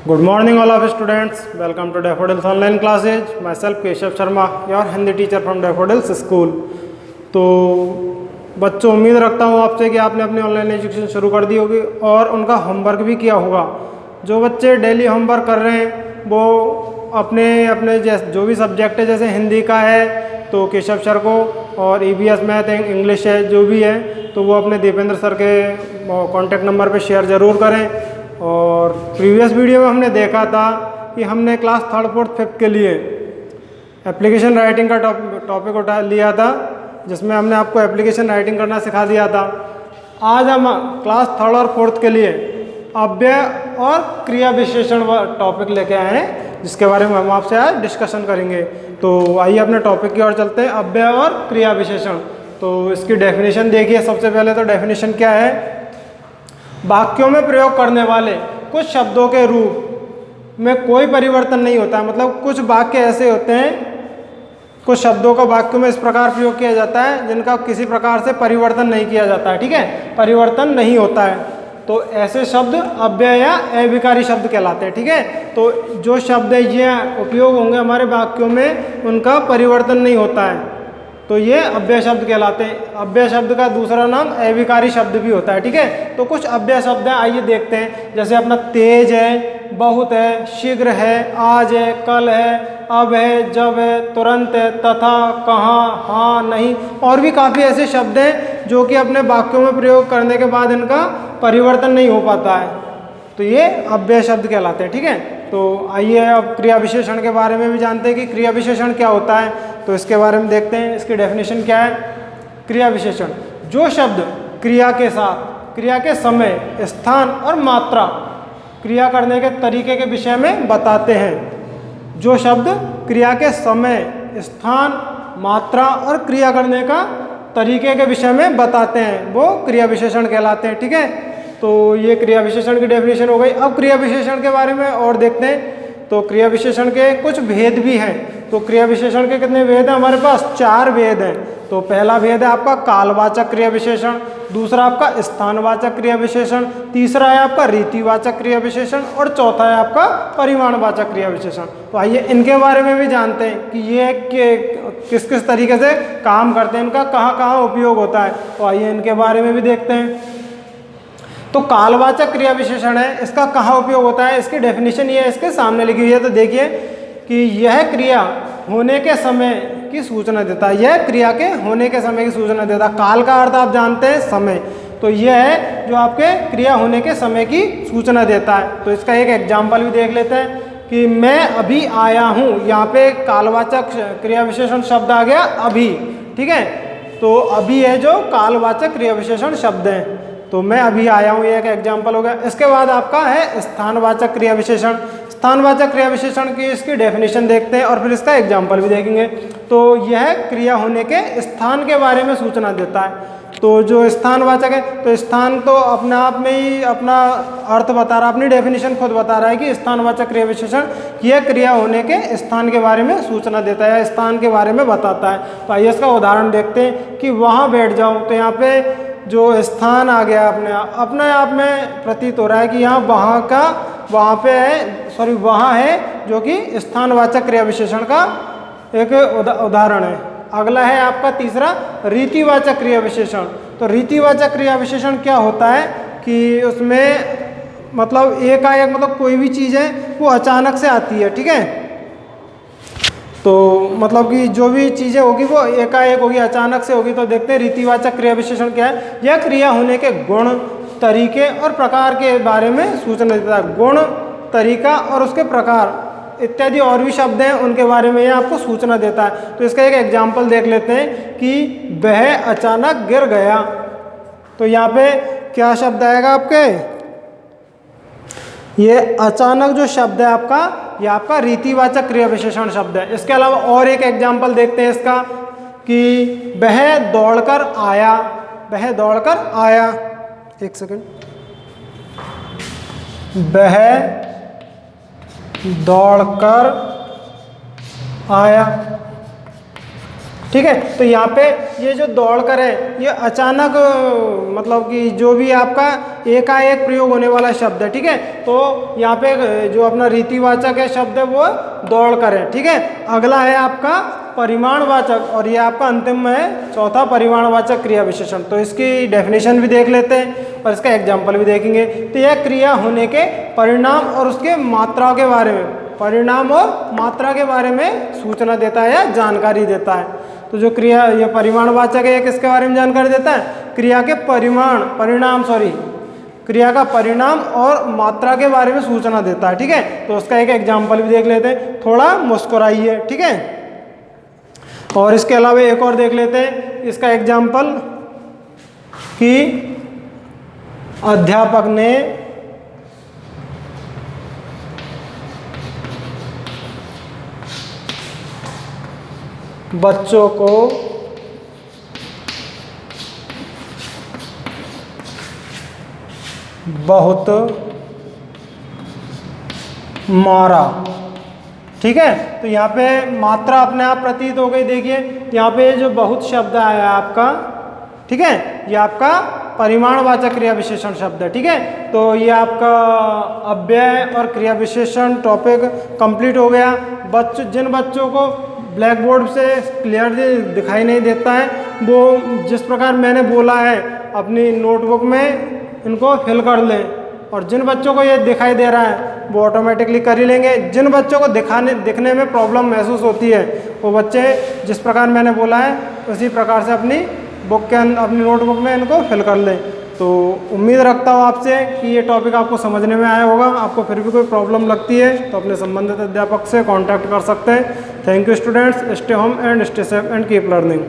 Good morning all of students. Welcome to Daffodils online classes. Myself Keshav Sharma, your Hindi teacher from daffodils school. तो बच्चों, उम्मीद रखता हूँ आपसे कि आपने अपनी ऑनलाइन एजुकेशन शुरू कर दी होगी और उनका होमवर्क भी किया होगा। जो बच्चे डेली होमवर्क कर रहे हैं वो अपने अपने जो भी सब्जेक्ट है, जैसे हिंदी का है तो केशव सर को, और EVS मैथ इंग्लिश है जो भी है, तो वो अपने दीपेंद्र सर के कॉन्टैक्ट नंबर पर शेयर ज़रूर करें। और प्रीवियस वीडियो में हमने देखा था कि हमने क्लास 3rd 4th 5th के लिए एप्लीकेशन राइटिंग का टॉपिक उठा लिया था, जिसमें हमने आपको एप्लीकेशन राइटिंग करना सिखा दिया था। आज हम क्लास 3rd और 4th के लिए अव्यय और क्रिया विशेषण टॉपिक लेके आए हैं, जिसके बारे में हम आपसे आज डिस्कशन करेंगे। तो आइए अपने टॉपिक की ओर चलते हैं, अव्यय और क्रिया विशेषण। तो इसकी डेफिनेशन देखिए। सबसे पहले तो डेफिनेशन क्या है? वाक्यों में प्रयोग करने वाले कुछ शब्दों के रूप में कोई परिवर्तन नहीं होता है। मतलब कुछ वाक्य ऐसे होते हैं, कुछ शब्दों का वाक्यों में इस प्रकार प्रयोग किया जाता है जिनका किसी प्रकार से परिवर्तन नहीं किया जाता है। ठीक है, परिवर्तन नहीं होता है, तो ऐसे शब्द अव्यय या अविकारी शब्द कहलाते हैं। ठीक है, तो जो शब्द ये उपयोग होंगे हमारे वाक्यों में, उनका परिवर्तन नहीं होता है, तो ये अव्यय शब्द कहलाते हैं। अव्यय शब्द का दूसरा नाम अविकारी शब्द भी होता है। ठीक है, तो कुछ अव्यय शब्द हैं, आइए देखते हैं। जैसे अपना तेज है, बहुत है, शीघ्र है, आज है, कल है, अब है, जब है, तुरंत है, तथा, कहाँ, हाँ, नहीं, और भी काफ़ी ऐसे शब्द हैं जो कि अपने वाक्यों में प्रयोग करने के बाद इनका परिवर्तन नहीं हो पाता है, तो ये अव्यय शब्द कहलाते हैं। ठीक है, तो आइए अब क्रिया विशेषण के बारे में भी जानते हैं कि क्रिया विशेषण क्या होता है। तो इसके बारे में देखते हैं, इसकी डेफिनेशन क्या है। क्रिया विशेषण जो शब्द क्रिया के साथ, क्रिया के समय, स्थान और मात्रा, क्रिया करने के तरीके के विषय में बताते हैं। जो शब्द क्रिया के समय, स्थान, मात्रा और क्रिया करने का तरीके के विषय में बताते हैं, वो क्रिया विशेषण कहलाते हैं। ठीक है, तो ये क्रिया विशेषण की डेफिनेशन हो गई। अब क्रिया विशेषण के बारे में और देखते हैं। तो क्रिया विशेषण के कुछ भेद भी हैं। तो क्रिया विशेषण के कितने भेद हैं? हमारे पास 4 भेद हैं। तो पहला भेद है आपका कालवाचक क्रिया विशेषण, दूसरा आपका स्थानवाचक क्रिया विशेषण, तीसरा है आपका रीतिवाचक क्रिया विशेषण, और चौथा है आपका परिमाणवाचक क्रिया विशेषण। तो आइए इनके बारे में भी जानते हैं कि ये किस किस तरीके से काम करते हैं, इनका कहाँ कहाँ उपयोग होता है। तो आइए इनके बारे में भी देखते हैं। तो कालवाचक क्रिया विशेषण है, इसका कहाँ उपयोग होता है? इसकी डेफिनेशन ये है, इसके सामने लिखी हुई है। तो देखिए कि यह क्रिया होने के समय की सूचना देता है। यह क्रिया के होने के समय की सूचना देता है। काल का अर्थ आप जानते हैं समय, तो यह है जो आपके क्रिया होने के समय की सूचना देता है। तो इसका एक एग्जाम्पल भी देख लेते हैं कि मैं अभी आया हूँ। यहाँ पे कालवाचक क्रिया विशेषण शब्द आ गया अभी। ठीक है, तो अभी है जो कालवाचक क्रिया विशेषण शब्द है। तो मैं अभी आया हूँ, ये एक एग्जाम्पल हो गया। इसके बाद आपका है स्थानवाचक क्रिया विशेषण। स्थानवाचक क्रिया विशेषण की इसकी डेफिनेशन देखते हैं और फिर इसका एग्जाम्पल भी देखेंगे। तो यह क्रिया होने के स्थान के बारे में सूचना देता है। तो जो स्थानवाचक है, तो स्थान तो अपने आप में ही अपना अर्थ बता रहा है, अपनी डेफिनेशन खुद बता रहा है कि स्थानवाचक क्रिया विशेषण यह क्रिया होने के स्थान के बारे में सूचना देता है, स्थान के बारे में बताता है। तो आइए इसका उदाहरण देखते हैं कि वहाँ बैठ जाओ। तो यहाँ पे जो स्थान आ गया अपने आप में प्रतीत हो रहा है कि यहाँ वहाँ पे है, सॉरी वहाँ है, जो कि स्थानवाचक क्रिया विशेषण का एक उदाहरण है। अगला है आपका तीसरा रीतिवाचक क्रिया विशेषण। तो रीतिवाचक क्रिया विशेषण क्या होता है कि उसमें मतलब एकाएक, मतलब कोई भी चीज़ है वो अचानक से आती है। ठीक है, तो मतलब कि जो भी चीज़ें होगी वो एकाएक होगी, अचानक से होगी। तो देखते हैं रीतिवाचक क्रिया विशेषण क्या है। यह क्रिया होने के गुण, तरीके और प्रकार के बारे में सूचना देता है। गुण, तरीका और उसके प्रकार इत्यादि और भी शब्द हैं, उनके बारे में यह आपको सूचना देता है। तो इसका एक एग्जाम्पल देख लेते हैं कि वह अचानक गिर गया। तो यहाँ पे क्या शब्द आएगा आपके? ये अचानक जो शब्द है आपका, ये आपका रीतिवाचक क्रिया विशेषण शब्द है। इसके अलावा और एक एग्जाम्पल देखते हैं इसका कि वह दौड़कर आया। वह दौड़कर आया, एक सेकंड, वह दौड़कर आया। ठीक है, तो यहाँ पे ये जो दौड़ कर है ये अचानक मतलब कि जो भी आपका एकाएक प्रयोग होने वाला शब्द है, ठीक है। तो यहाँ पे जो अपना रीतिवाचक है शब्द है वो दौड़ कर है, ठीक है। अगला है आपका परिमाणवाचक और ये आपका अंतिम में है चौथा परिमाणवाचक क्रिया विशेषण। तो इसकी डेफिनेशन भी देख लेते हैं और इसका एग्जाम्पल भी देखेंगे। तो यह क्रिया होने के परिणाम और उसके मात्रा के बारे में, परिणाम और मात्रा के बारे में सूचना देता है या जानकारी देता है। तो जो क्रिया ये परिमाणवाचक है ये किसके बारे में जानकारी देता है? क्रिया के क्रिया का परिणाम और मात्रा के बारे में सूचना देता है, ठीक है। तो उसका एक एग्जाम्पल भी देख लेते हैं, थोड़ा मुस्कुराइए, ठीक है। और इसके अलावा एक और देख लेते हैं इसका एग्जाम्पल कि अध्यापक ने बच्चों को बहुत मारा, ठीक है। तो यहाँ पे मात्रा अपने आप प्रतीत हो गई। देखिए यहाँ पे जो बहुत शब्द आया आपका, ठीक है, ये आपका परिमाणवाचक क्रिया विशेषण शब्द है, ठीक है। तो ये आपका अव्यय और क्रिया विशेषण टॉपिक कंप्लीट हो गया। जिन बच्चों को ब्लैक बोर्ड से क्लियर दिखाई नहीं देता है वो जिस प्रकार मैंने बोला है अपनी नोटबुक में इनको फिल कर लें, और जिन बच्चों को ये दिखाई दे रहा है वो ऑटोमेटिकली कर ही लेंगे। जिन बच्चों को दिखने में प्रॉब्लम महसूस होती है वो बच्चे जिस प्रकार मैंने बोला है उसी प्रकार से अपनी अपनी नोटबुक में इनको फिल कर लें। तो उम्मीद रखता हूँ आपसे कि ये टॉपिक आपको समझने में आया होगा। आपको फिर भी कोई प्रॉब्लम लगती है तो अपने संबंधित अध्यापक से कांटेक्ट कर सकते हैं। Thank you students, stay home and stay safe and keep learning.